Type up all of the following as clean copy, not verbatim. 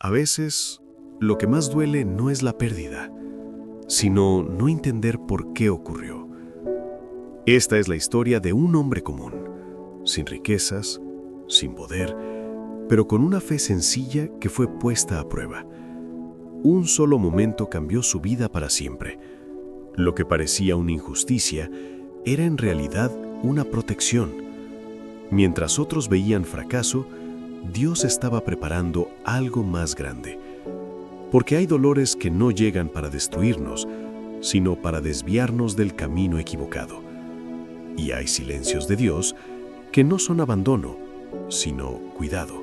A veces, lo que más duele no es la pérdida, sino no entender por qué ocurrió. Esta es la historia de un hombre común, sin riquezas, sin poder, pero con una fe sencilla que fue puesta a prueba. Un solo momento cambió su vida para siempre. Lo que parecía una injusticia era en realidad una protección. Mientras otros veían fracaso, Dios estaba preparando algo más grande. Porque hay dolores que no llegan para destruirnos, sino para desviarnos del camino equivocado. Y hay silencios de Dios que no son abandono, sino cuidado.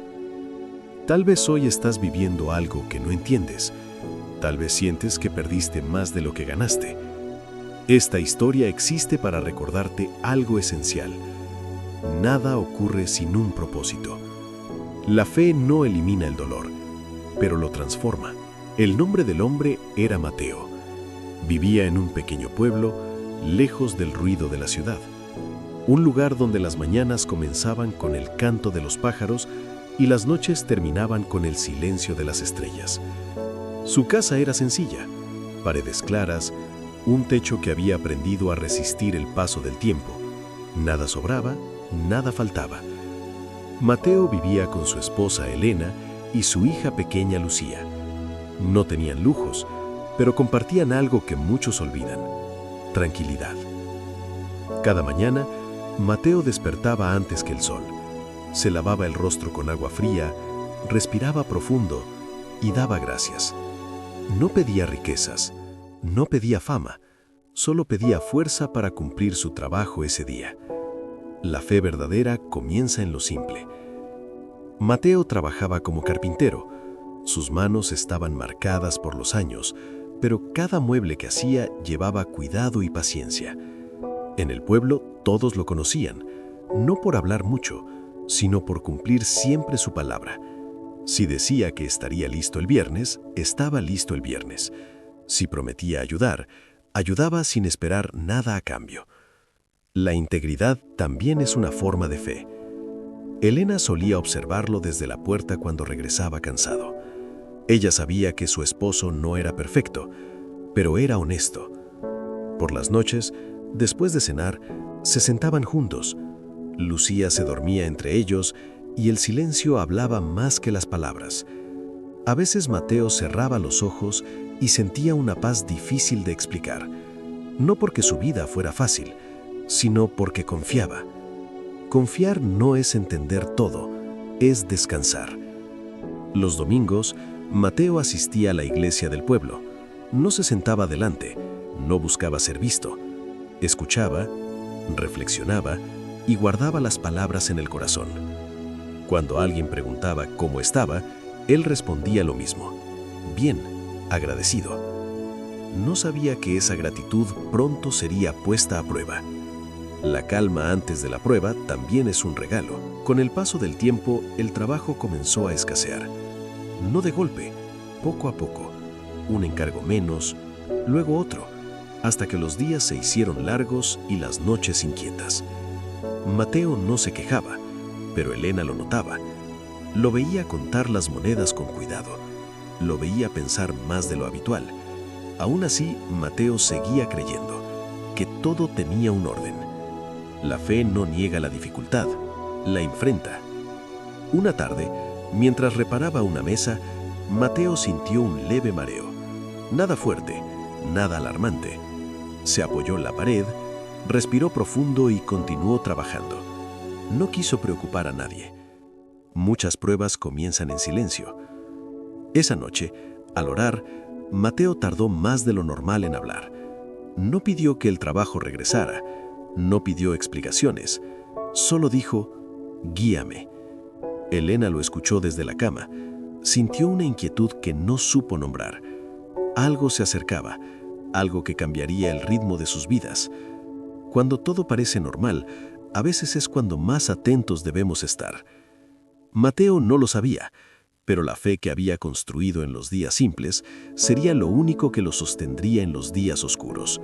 Tal vez hoy estás viviendo algo que no entiendes. Tal vez sientes que perdiste más de lo que ganaste. Esta historia existe para recordarte algo esencial. Nada ocurre sin un propósito. La fe no elimina el dolor, pero lo transforma. El nombre del hombre era Mateo. Vivía en un pequeño pueblo, lejos del ruido de la ciudad. Un lugar donde las mañanas comenzaban con el canto de los pájaros y las noches terminaban con el silencio de las estrellas. Su casa era sencilla, paredes claras, un techo que había aprendido a resistir el paso del tiempo. Nada sobraba, nada faltaba. Mateo vivía con su esposa Elena y su hija pequeña Lucía. No tenían lujos, pero compartían algo que muchos olvidan: tranquilidad. Cada mañana, Mateo despertaba antes que el sol. Se lavaba el rostro con agua fría, respiraba profundo y daba gracias. No pedía riquezas, no pedía fama, solo pedía fuerza para cumplir su trabajo ese día. La fe verdadera comienza en lo simple. Mateo trabajaba como carpintero. Sus manos estaban marcadas por los años, pero cada mueble que hacía llevaba cuidado y paciencia. En el pueblo todos lo conocían, no por hablar mucho, sino por cumplir siempre su palabra. Si decía que estaría listo el viernes, estaba listo el viernes. Si prometía ayudar, ayudaba sin esperar nada a cambio. La integridad también es una forma de fe. Elena solía observarlo desde la puerta cuando regresaba cansado. Ella sabía que su esposo no era perfecto, pero era honesto. Por las noches, después de cenar, se sentaban juntos. Lucía se dormía entre ellos y el silencio hablaba más que las palabras. A veces Mateo cerraba los ojos y sentía una paz difícil de explicar. No porque su vida fuera fácil, sino porque confiaba. Confiar no es entender todo, es descansar. Los domingos, Mateo asistía a la iglesia del pueblo. No se sentaba delante, no buscaba ser visto. Escuchaba, reflexionaba y guardaba las palabras en el corazón. Cuando alguien preguntaba cómo estaba, él respondía lo mismo: bien, agradecido. No sabía que esa gratitud pronto sería puesta a prueba. La calma antes de la prueba también es un regalo. Con el paso del tiempo, el trabajo comenzó a escasear. No de golpe, poco a poco. Un encargo menos, luego otro, hasta que los días se hicieron largos y las noches inquietas. Mateo no se quejaba, pero Elena lo notaba. Lo veía contar las monedas con cuidado. Lo veía pensar más de lo habitual. Aún así, Mateo seguía creyendo que todo tenía un orden. La fe no niega la dificultad, la enfrenta. Una tarde, mientras reparaba una mesa, Mateo sintió un leve mareo. Nada fuerte, nada alarmante. Se apoyó en la pared, respiró profundo y continuó trabajando. No quiso preocupar a nadie. Muchas pruebas comienzan en silencio. Esa noche, al orar, Mateo tardó más de lo normal en hablar. No pidió que el trabajo regresara, no pidió explicaciones, solo dijo: guíame. Elena lo escuchó desde la cama. Sintió una inquietud que no supo nombrar. Algo se acercaba, algo que cambiaría el ritmo de sus vidas. Cuando todo parece normal, a veces es cuando más atentos debemos estar. Mateo no lo sabía, pero la fe que había construido en los días simples sería lo único que lo sostendría en los días oscuros.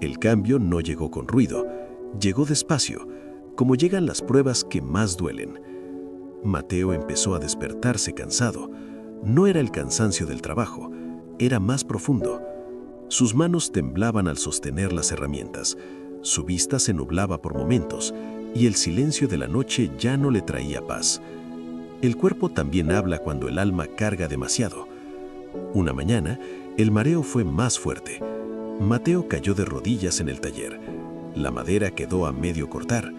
El cambio no llegó con ruido, llegó despacio, como llegan las pruebas que más duelen. Mateo empezó a despertarse cansado. No era el cansancio del trabajo, era más profundo. Sus manos temblaban al sostener las herramientas, su vista se nublaba por momentos y el silencio de la noche ya no le traía paz. El cuerpo también habla cuando el alma carga demasiado. Una mañana, el mareo fue más fuerte. Mateo cayó de rodillas en el taller. La madera quedó a medio cortar.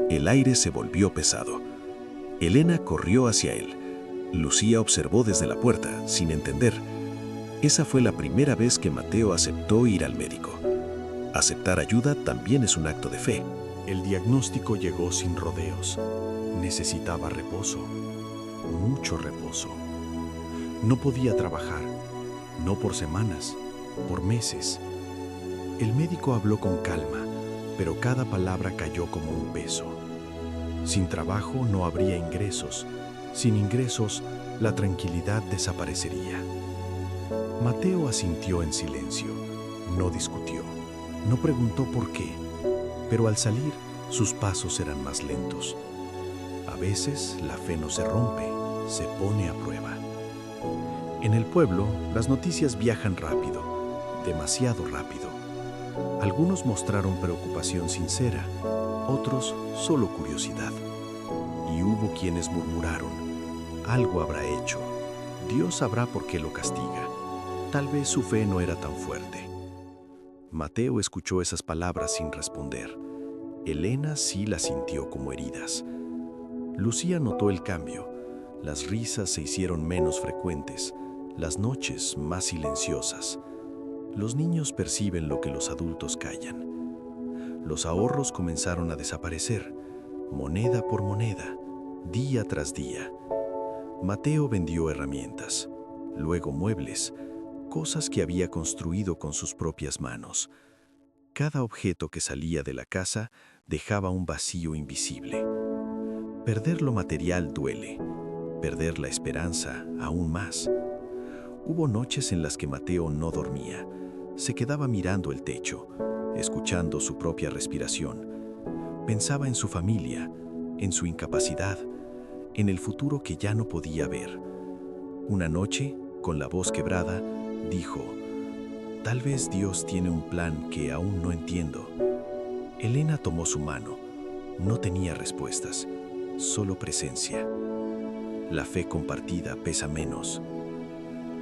El aire se volvió pesado. Elena corrió hacia él. Lucía observó desde la puerta, sin entender. Esa fue la primera vez que Mateo aceptó ir al médico. Aceptar ayuda también es un acto de fe. El diagnóstico llegó sin rodeos. Necesitaba reposo, mucho reposo. No podía trabajar, no por semanas, por meses. El médico habló con calma, pero cada palabra cayó como un peso. Sin trabajo no habría ingresos. Sin ingresos, la tranquilidad desaparecería. Mateo asintió en silencio. No discutió. No preguntó por qué. Pero al salir, sus pasos eran más lentos. A veces, la fe no se rompe, se pone a prueba. En el pueblo, las noticias viajan rápido, demasiado rápido. Algunos mostraron preocupación sincera, otros solo curiosidad. Y hubo quienes murmuraron, algo habrá hecho, Dios sabrá por qué lo castiga. Tal vez su fe no era tan fuerte. Mateo escuchó esas palabras sin responder. Elena sí las sintió como heridas. Lucía notó el cambio. Las risas se hicieron menos frecuentes, las noches más silenciosas. Los niños perciben lo que los adultos callan. Los ahorros comenzaron a desaparecer, moneda por moneda, día tras día. Mateo vendió herramientas, luego muebles, cosas que había construido con sus propias manos. Cada objeto que salía de la casa dejaba un vacío invisible. Perder lo material duele, perder la esperanza aún más. Hubo noches en las que Mateo no dormía. Se quedaba mirando el techo, escuchando su propia respiración. Pensaba en su familia, en su incapacidad, en el futuro que ya no podía ver. Una noche, con la voz quebrada, dijo, «Tal vez Dios tiene un plan que aún no entiendo». Elena tomó su mano. No tenía respuestas, solo presencia. La fe compartida pesa menos.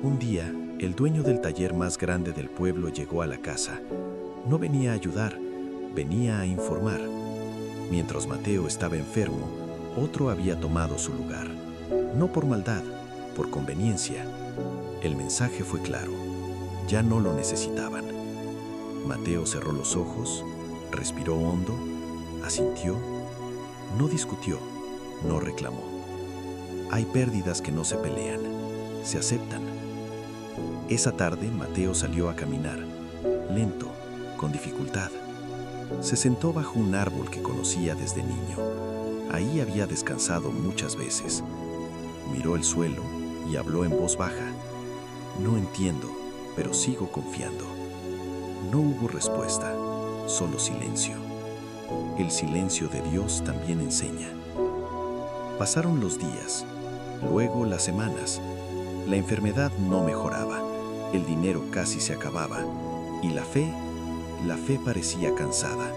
Un día, el dueño del taller más grande del pueblo llegó a la casa. No venía a ayudar, venía a informar. Mientras Mateo estaba enfermo, otro había tomado su lugar. No por maldad, por conveniencia. El mensaje fue claro. Ya no lo necesitaban. Mateo cerró los ojos, respiró hondo, asintió, no discutió, no reclamó. Hay pérdidas que no se pelean, se aceptan. Esa tarde Mateo salió a caminar, lento, con dificultad. Se sentó bajo un árbol que conocía desde niño. Ahí había descansado muchas veces. Miró el suelo y habló en voz baja. No entiendo, pero sigo confiando. No hubo respuesta, solo silencio. El silencio de Dios también enseña. Pasaron los días, luego las semanas. La enfermedad no mejoraba, el dinero casi se acababa y la fe parecía cansada.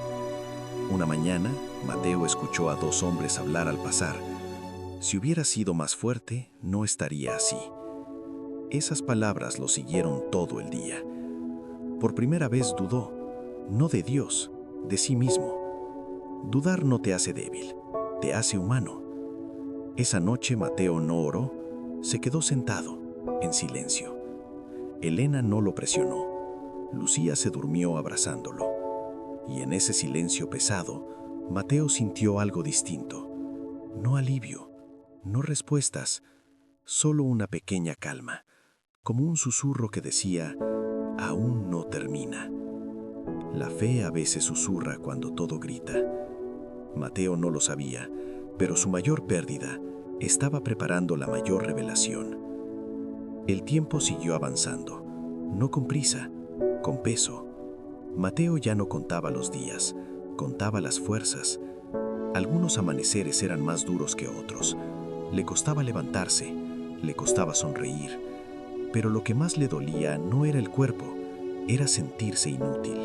Una mañana, Mateo escuchó a dos hombres hablar al pasar. Si hubiera sido más fuerte, no estaría así. Esas palabras lo siguieron todo el día. Por primera vez dudó, no de Dios, de sí mismo. Dudar no te hace débil, te hace humano. Esa noche Mateo no oró, se quedó sentado, en silencio. Elena no lo presionó. Lucía se durmió abrazándolo. Y en ese silencio pesado, Mateo sintió algo distinto. No alivio, no respuestas, solo una pequeña calma, como un susurro que decía, aún no termina. La fe a veces susurra cuando todo grita. Mateo no lo sabía, pero su mayor pérdida estaba preparando la mayor revelación. El tiempo siguió avanzando, no con prisa, con peso. Mateo ya no contaba los días, contaba las fuerzas. Algunos amaneceres eran más duros que otros. Le costaba levantarse, Le costaba sonreír, pero lo que más le dolía no era el cuerpo, era sentirse inútil.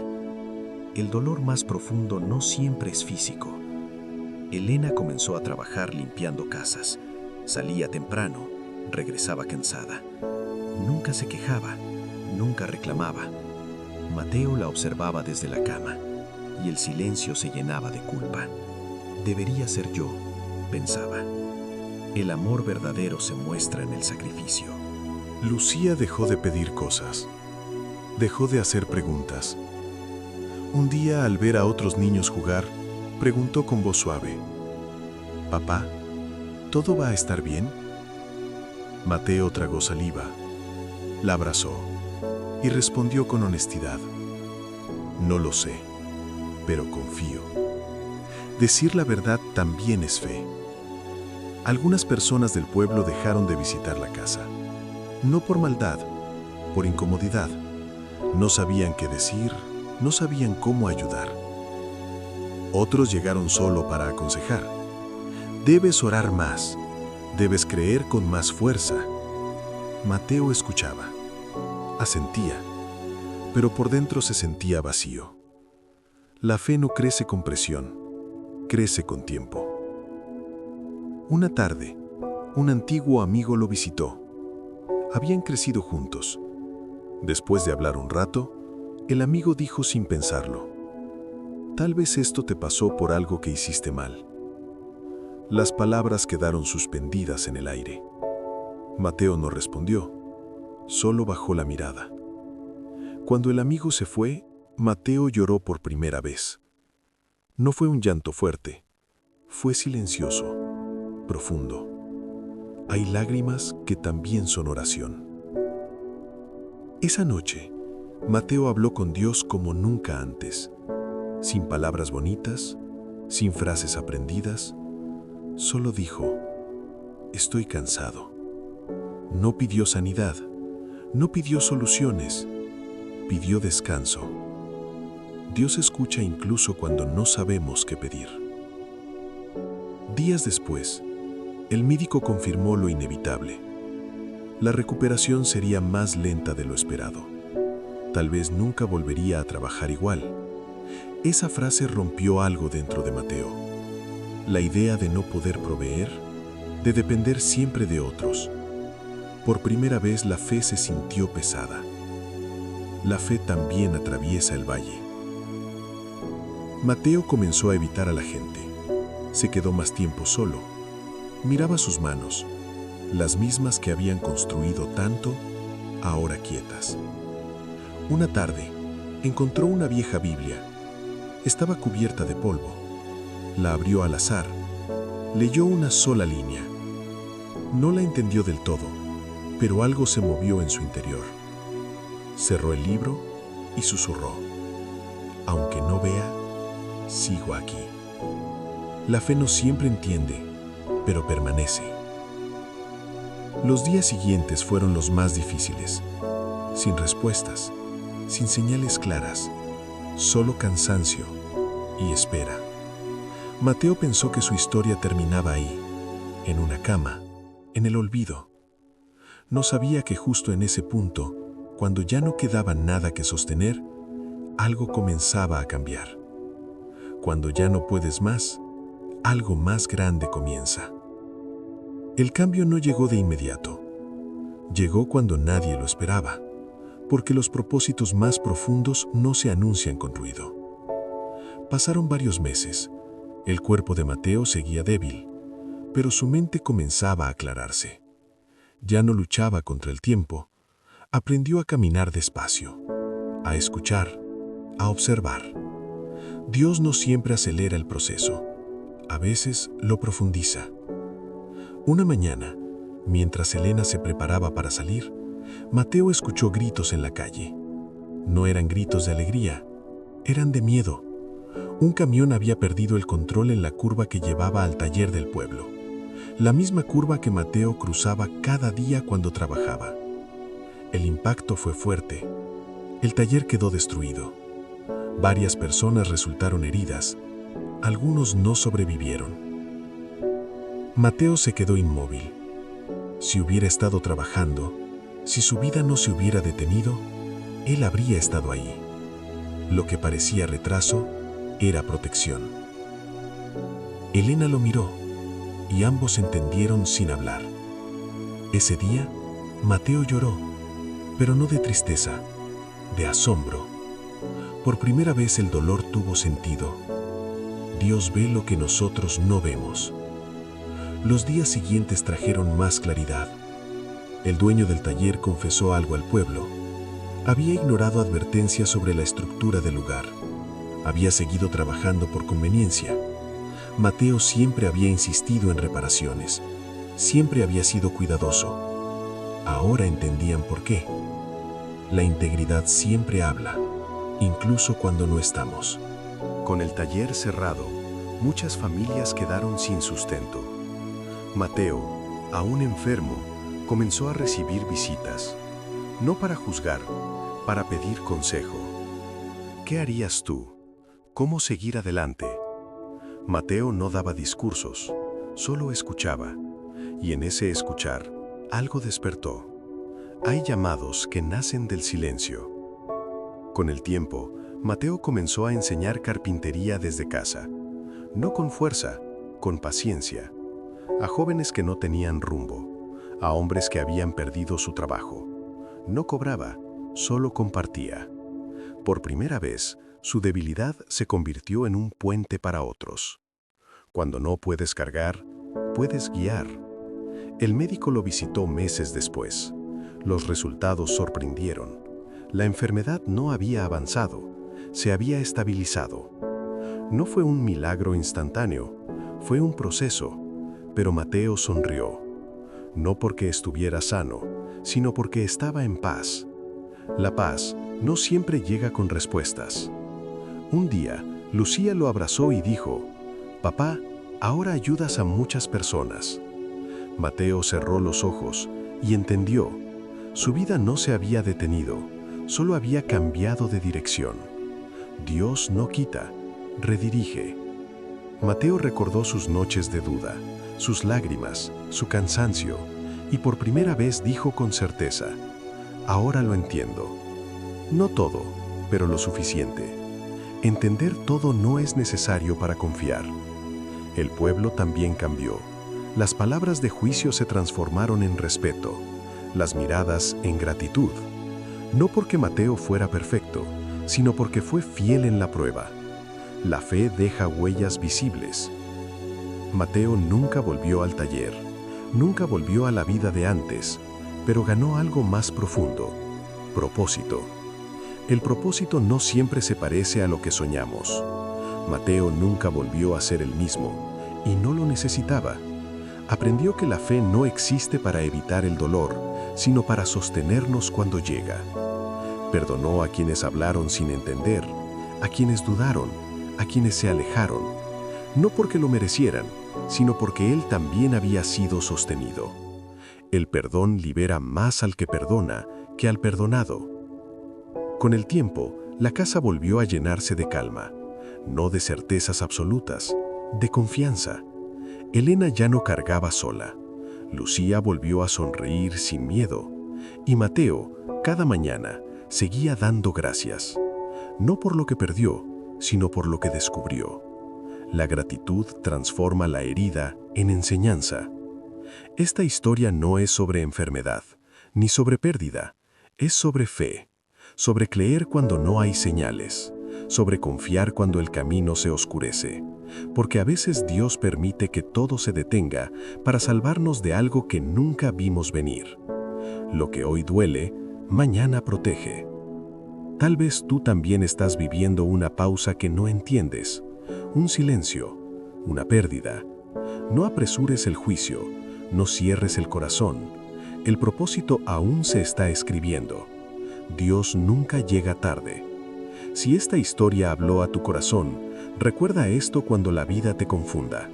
El dolor más profundo no siempre es físico. Elena comenzó a trabajar limpiando casas. Salía temprano, regresaba cansada. Nunca se quejaba, nunca reclamaba. Mateo la observaba desde la cama y el silencio se llenaba de culpa. Debería ser yo, pensaba. El amor verdadero se muestra en el sacrificio. Lucía dejó de pedir cosas. Dejó de hacer preguntas. Un día, al ver a otros niños jugar, preguntó con voz suave: «Papá, ¿todo va a estar bien?». Mateo tragó saliva, la abrazó y respondió con honestidad: «No lo sé, pero confío». Decir la verdad también es fe. Algunas personas del pueblo dejaron de visitar la casa. No por maldad, por incomodidad. No sabían qué decir, no sabían cómo ayudar. Otros llegaron solo para aconsejar. Debes orar más, debes creer con más fuerza. Mateo escuchaba, asentía, pero por dentro se sentía vacío. La fe no crece con presión, crece con tiempo. Una tarde, un antiguo amigo lo visitó. Habían crecido juntos. Después de hablar un rato, el amigo dijo sin pensarlo: «Tal vez esto te pasó por algo que hiciste mal». Las palabras quedaron suspendidas en el aire. Mateo no respondió, solo bajó la mirada. Cuando el amigo se fue, Mateo lloró por primera vez. No fue un llanto fuerte, fue silencioso, profundo. Hay lágrimas que también son oración. Esa noche, Mateo habló con Dios como nunca antes, sin palabras bonitas, sin frases aprendidas. Solo dijo: «Estoy cansado». No pidió sanidad, no pidió soluciones, pidió descanso. Dios escucha incluso cuando no sabemos qué pedir. Días después, el médico confirmó lo inevitable. La recuperación sería más lenta de lo esperado. Tal vez nunca volvería a trabajar igual. Esa frase rompió algo dentro de Mateo. La idea de no poder proveer, de depender siempre de otros. Por primera vez la fe se sintió pesada. La fe también atraviesa el valle. Mateo comenzó a evitar a la gente. Se quedó más tiempo solo. Miraba sus manos, las mismas que habían construido tanto, ahora quietas. Una tarde, encontró una vieja Biblia. Estaba cubierta de polvo. La abrió al azar. Leyó una sola línea. No la entendió del todo, pero algo se movió en su interior. Cerró el libro y susurró: «Aunque no vea, sigo aquí». La fe no siempre entiende, pero permanece. Los días siguientes fueron los más difíciles, sin respuestas, sin señales claras, solo cansancio y espera. Mateo pensó que su historia terminaba ahí, en una cama, en el olvido. No sabía que justo en ese punto, cuando ya no quedaba nada que sostener, algo comenzaba a cambiar. Cuando ya no puedes más, algo más grande comienza. El cambio no llegó de inmediato. Llegó cuando nadie lo esperaba, porque los propósitos más profundos no se anuncian con ruido. Pasaron varios meses. El cuerpo de Mateo seguía débil, pero su mente comenzaba a aclararse. Ya no luchaba contra el tiempo. Aprendió a caminar despacio, a escuchar, a observar. Dios no siempre acelera el proceso. A veces lo profundiza. Una mañana, mientras Elena se preparaba para salir, Mateo escuchó gritos en la calle. No eran gritos de alegría, eran de miedo. Un camión había perdido el control en la curva que llevaba al taller del pueblo, la misma curva que Mateo cruzaba cada día cuando trabajaba. El impacto fue fuerte. El taller quedó destruido. Varias personas resultaron heridas. Algunos no sobrevivieron. Mateo se quedó inmóvil. Si hubiera estado trabajando, si su vida no se hubiera detenido, él habría estado ahí. Lo que parecía retraso era protección. Elena lo miró y ambos entendieron sin hablar. Ese día, Mateo lloró, pero no de tristeza, de asombro. Por primera vez el dolor tuvo sentido. Dios ve lo que nosotros no vemos. Los días siguientes trajeron más claridad. El dueño del taller confesó algo al pueblo. Había ignorado advertencias sobre la estructura del lugar. Había seguido trabajando por conveniencia. Mateo siempre había insistido en reparaciones. Siempre había sido cuidadoso. Ahora entendían por qué. La integridad siempre habla, incluso cuando no estamos. Con el taller cerrado, muchas familias quedaron sin sustento. Mateo, aún enfermo, comenzó a recibir visitas, no para juzgar, para pedir consejo. ¿Qué harías tú? ¿Cómo seguir adelante? Mateo no daba discursos, solo escuchaba, y en ese escuchar, algo despertó. Hay llamados que nacen del silencio. Con el tiempo, Mateo comenzó a enseñar carpintería desde casa, no con fuerza, con paciencia, a jóvenes que no tenían rumbo, a hombres que habían perdido su trabajo. No cobraba, solo compartía. Por primera vez, su debilidad se convirtió en un puente para otros. Cuando no puedes cargar, puedes guiar. El médico lo visitó meses después. Los resultados sorprendieron. La enfermedad no había avanzado, se había estabilizado. No fue un milagro instantáneo, fue un proceso, pero Mateo sonrió. No porque estuviera sano, sino porque estaba en paz. La paz no siempre llega con respuestas. Un día, Lucía lo abrazó y dijo: «Papá, ahora ayudas a muchas personas». Mateo cerró los ojos y entendió. Su vida no se había detenido, solo había cambiado de dirección. Dios no quita, redirige. Mateo recordó sus noches de duda, sus lágrimas, su cansancio, y por primera vez dijo con certeza: «Ahora lo entiendo». No todo, pero lo suficiente. Entender todo no es necesario para confiar. El pueblo también cambió. Las palabras de juicio se transformaron en respeto, las miradas en gratitud. No porque Mateo fuera perfecto, sino porque fue fiel en la prueba. La fe deja huellas visibles. Mateo nunca volvió al taller, nunca volvió a la vida de antes, pero ganó algo más profundo: propósito. El propósito no siempre se parece a lo que soñamos. Mateo nunca volvió a ser el mismo, y no lo necesitaba. Aprendió que la fe no existe para evitar el dolor, sino para sostenernos cuando llega. Perdonó a quienes hablaron sin entender, a quienes dudaron, a quienes se alejaron, no porque lo merecieran, sino porque él también había sido sostenido. El perdón libera más al que perdona que al perdonado. Con el tiempo, la casa volvió a llenarse de calma, no de certezas absolutas, de confianza. Elena ya no cargaba sola. Lucía volvió a sonreír sin miedo. Y Mateo, cada mañana, seguía dando gracias. No por lo que perdió, sino por lo que descubrió. La gratitud transforma la herida en enseñanza. Esta historia no es sobre enfermedad, ni sobre pérdida. Es sobre fe, sobre creer cuando no hay señales, sobre confiar cuando el camino se oscurece. Porque a veces Dios permite que todo se detenga para salvarnos de algo que nunca vimos venir. Lo que hoy duele, mañana protege. Tal vez tú también estás viviendo una pausa que no entiendes, un silencio, una pérdida. No apresures el juicio, no cierres el corazón. El propósito aún se está escribiendo. Dios nunca llega tarde. Si esta historia habló a tu corazón, recuerda esto cuando la vida te confunda.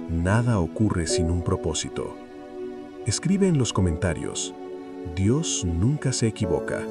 Nada ocurre sin un propósito. Escribe en los comentarios: Dios nunca se equivoca.